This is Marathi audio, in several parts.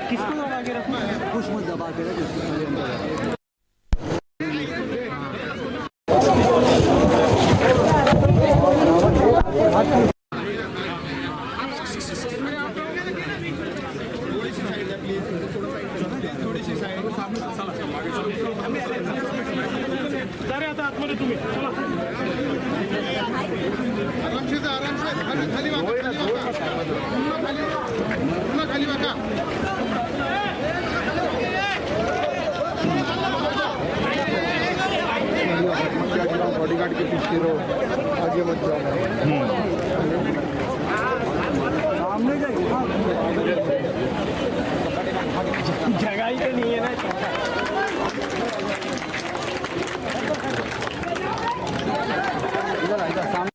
किसको आगे रखना है, कुछ मत दबा के रख। बॉडीगार्ड के पीछे रहो, आगे मत जाओ। सामने जगह ही तो नहीं है ना। इधर इधर सामने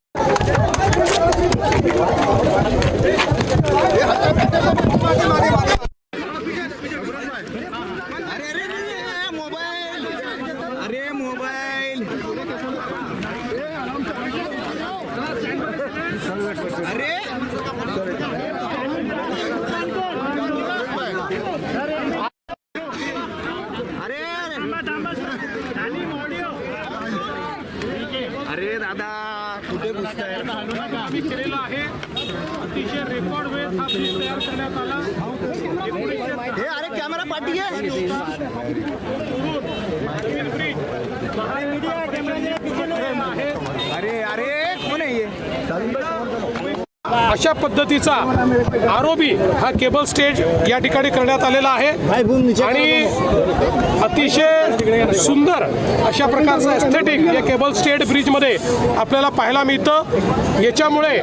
अरे दादा कुठे घुसताय? आम्ही केलेला आहे अतिशय रेकॉर्ड वेळ हा ब्रिज तयार करण्यात आला। हे अरे कॅमेरा पाठी आहे। अरे अरे कोण आहे? अशा पद्धतीचा आरोबी हा केबल स्टेज या ठिकाणी करण्यात आलेला आहे आणि अतिशय सुंदर अशा प्रकारचा एस्थेटिक या केबल स्टेज ब्रिजमध्ये आपल्याला पाहायला मिळतं। याच्यामुळे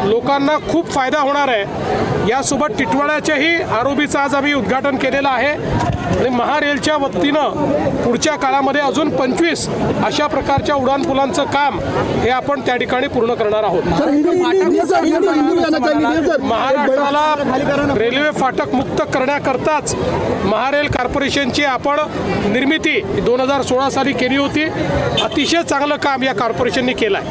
लोकांना खूप फायदा होणार आहे। यासोबत टिटवाळ्याच्याही आरोबीचं आज आम्ही उद्घाटन केलेलं आहे आणि महारेलच्या वतीनं पुढच्या काळामध्ये अजून 25 अशा प्रकारच्या उड्डाणपुलांचं काम हे आपण त्या ठिकाणी पूर्ण करणार आहोत। महाराष्ट्राला रेल्वे फाटक मुक्त करण्याकरताच महारेल कॉर्पोरेशनची आपण निर्मिती 2016 साली केली होती। अतिशय चांगलं काम या कॉर्पोरेशनने केलं आहे।